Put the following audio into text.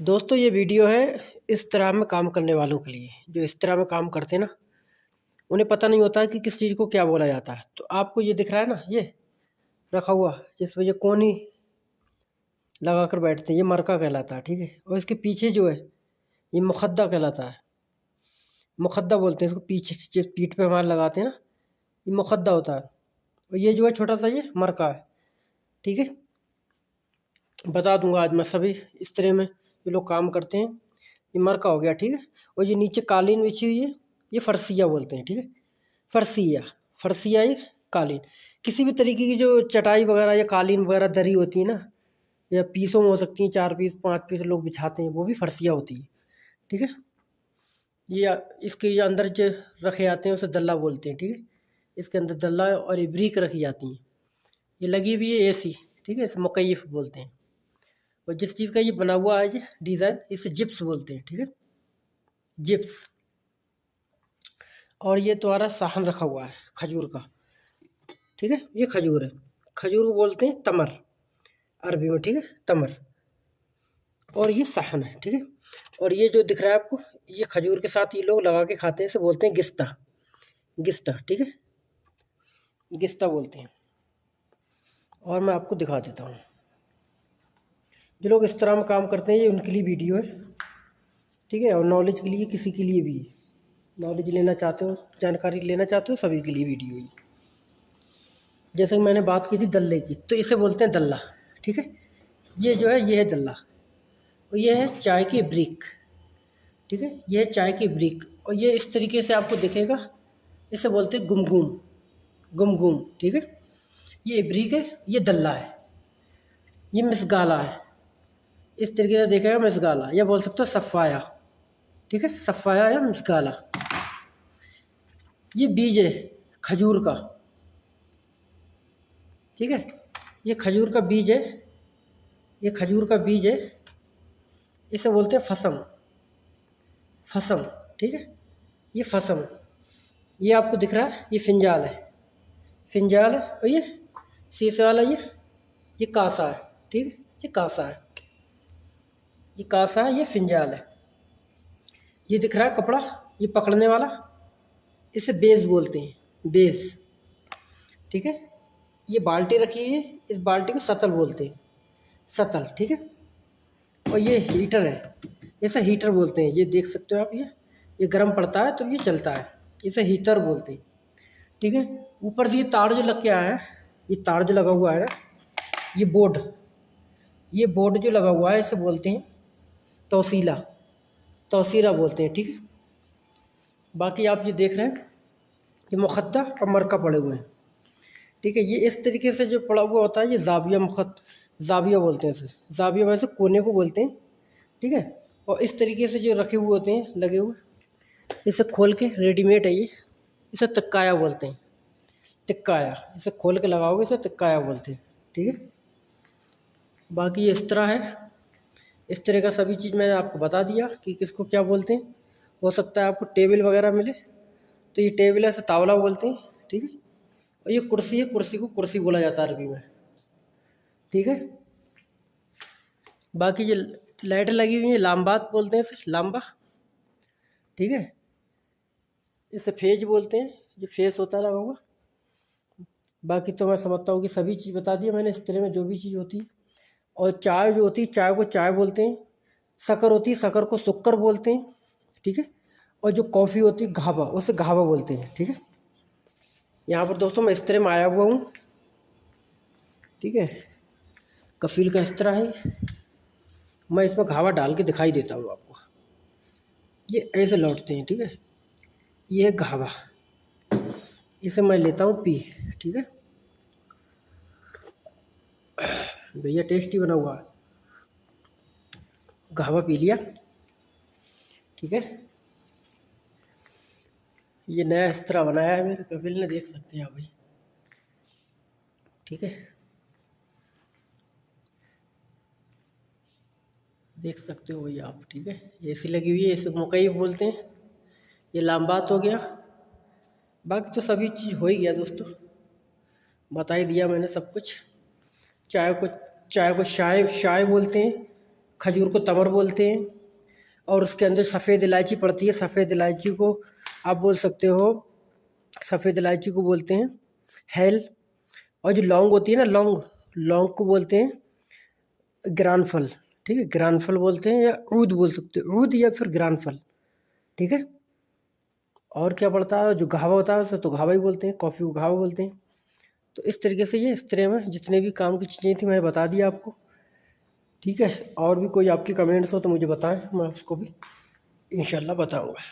दोस्तों ये वीडियो है इस तरह में काम करने वालों के लिए, जो इस तरह में काम करते हैं ना, उन्हें पता नहीं होता है कि किस चीज़ को क्या बोला जाता है। तो आपको ये दिख रहा है ना, ये रखा हुआ जिसमें ये कोनी लगा कर बैठते हैं, ये मरका कहलाता है, ठीक है। और इसके पीछे जो है ये मुखद्दा कहलाता है। मुखद्दा बोलते हैं इसको, पीछे जो पीठ पे हमारे लगाते हैं ना, ये मुखद्दा होता है। और ये जो है छोटा सा ये मरका है, ठीक है। बता दूंगा आज मैं सभी इस तरह में जो लोग काम करते हैं। ये मरका हो गया, ठीक है। और ये नीचे कालीन बिछी हुई है, ये फरसिया बोलते हैं, ठीक है। फरसिया, फरसिया ये कालीन, किसी भी तरीके की जो चटाई वगैरह या कालीन वगैरह दरी होती है ना, या पीसों में हो सकती हैं, 4 पीस 5 पीस लोग बिछाते हैं, वो भी फरसिया होती है, ठीक है। ये इसके ये अंदर जो रखे जाते हैं उसे दल्ला बोलते हैं, ठीक है। इसके अंदर दल्ला और इब्रीक रखी जाती हैं। ये लगी हुई है एसी, ठीक है, इसे मुकय्यफ बोलते हैं। और जिस चीज़ का ये बना हुआ है ये डिज़ाइन, इसे जिप्स बोलते हैं, ठीक है, जिप्स। और ये तुम्हारा साहन रखा हुआ है खजूर का, ठीक है, ये खजूर है। खजूर को बोलते हैं तमर अरबी में, ठीक है, तमर। और ये साहन है, ठीक है। और ये जो दिख रहा है आपको, ये खजूर के साथ ये लोग लगा के खाते हैं, इसे बोलते हैं गिस्ता, गिस्ता, ठीक है, गिस्ता बोलते हैं। और मैं आपको दिखा देता हूँ, जो लोग इस तरह में काम करते हैं ये उनके लिए वीडियो है, ठीक है। और नॉलेज के लिए किसी के लिए भी, नॉलेज लेना चाहते हो, जानकारी लेना चाहते हो, सभी के लिए वीडियो है। जैसे मैंने बात की थी दल्ले की, तो इसे बोलते हैं दल्ला, ठीक है। ये जो है ये है दल्ला, और ये है चाय की ब्रिक, ठीक है, ये है चाय की ब्रिक। और ये इस तरीके से आपको दिखेगा, इसे बोलते हैं गुमगुम, गुमगुम, ठीक है। ये ब्रिक है, ये दल्ला है, ये मिसगाला है, इस तरीके से देखेगा मिसगाला, या बोल सकते हो सफ़ाया, ठीक है, सफ़ाया या मिसगाला। ये बीज है खजूर का, ठीक है, ये खजूर का बीज है, ये खजूर का बीज है, इसे बोलते हैं फसम, फसम, ठीक है, ये फसम। ये आपको दिख रहा है, ये फिंजाल है, फिंजाल है। और ये शीशे वाला ये कासा है, ठीक है, ये कासा है, ये कासा है, ये फिंजाल है। ये दिख रहा है कपड़ा, ये पकड़ने वाला, इसे बेस बोलते हैं, बेस, ठीक है। ये बाल्टी रखी है, इस बाल्टी को सतल बोलते हैं, सतल, ठीक है। और ये हीटर है, इसे हीटर बोलते हैं। ये देख सकते हो आप, ये गर्म पड़ता है तो ये चलता है, इसे हीटर बोलते हैं, ठीक है। ऊपर से ये तार जो लग के आया है, ये तार जो लगा हुआ है ना, ये बोर्ड, ये बोर्ड जो लगा हुआ है इसे बोलते हैं तौसीला, तौसीला बोलते हैं, ठीक है। बाकी आप ये देख रहे हैं, ये मुखद्दा और मरका पड़े हुए हैं, ठीक है। ये इस तरीके से जो पड़ा हुआ होता है ये जाविया जाविया बोलते हैं इसे, जाविया वैसे कोने को बोलते हैं, ठीक है। और इस तरीके से जो रखे हुए होते हैं लगे हुए, इसे खोल के रेडीमेड है ये, इसे तिक्काया बोलते हैं, तिक्काया, इसे खोल के लगाओगे इसे तिक्काया बोलते हैं, ठीक है। बाकी ये इस तरह है, इस तरह का सभी चीज़ मैंने आपको बता दिया कि किसको क्या बोलते हैं। हो सकता है आपको टेबल वगैरह मिले, तो ये टेबल है, इसे तावला बोलते हैं, ठीक है। और ये कुर्सी है, कुर्सी को कुर्सी बोला जाता है अरबी में, ठीक है। बाकी ये लाइटें लगी हुई हैं, लामबात बोलते हैं इसे, लाम्बा, ठीक है, इसे फेज बोलते हैं, ये फेस होता है लगा हुआ। बाकी तो मैं समझता हूँ कि सभी चीज़ बता दी मैंने इस तरह में जो भी चीज़ होती है। और चाय जो होती है, चाय को चाय बोलते हैं, शक्कर होती है, शक्कर को शक्कर बोलते हैं, ठीक है। और जो कॉफ़ी होती है घावा, उसे घावा बोलते हैं, ठीक है। यहाँ पर दोस्तों मैं इस तरह में आया हुआ हूँ, ठीक है, कफील का इस तरह है। मैं इसमें घावा डाल के दिखाई देता हूँ आपको, ये ऐसे लौटते हैं, ठीक है। ये है घावा, इसे मैं लेता हूँ पी, ठीक है। भैया टेस्टी बना हुआ है, घावा पी लिया, ठीक है। ये नया इस तरह बनाया है मेरे कपिल ने, देख सकते हैं आप भाई, ठीक है, देख सकते हो भैया आप, ठीक है। एसी लगी हुई है, इसे मकई बोलते हैं। ये लामबात हो गया, बाकी तो सभी चीज़ हो ही गया दोस्तों, बता ही दिया मैंने सब कुछ। चाय को चाय को शाय शाय बोलते हैं, खजूर को तमर बोलते हैं। और उसके अंदर सफ़ेद इलायची पड़ती है, सफ़ेद इलायची को आप बोल सकते हो, सफ़ेद इलायची को बोलते हैं हेल। और जो लौंग होती है ना, लौंग को बोलते हैं ग्रानफल, ठीक है, ग्रानफल बोलते हैं, या ऊद बोल सकते हो, ऊद या फिर ग्रानफल, ठीक है। और क्या पड़ता है, जो घावा होता है उसे तो घावा ही बोलते हैं, कॉफ़ी को घावा बोलते हैं। तो इस तरीके से ये इस तरह में जितने भी काम की चीज़ें थी मैंने बता दिया आपको, ठीक है। और भी कोई आपके कमेंट्स हो तो मुझे बताएं, मैं उसको भी इंशाल्लाह बताऊंगा।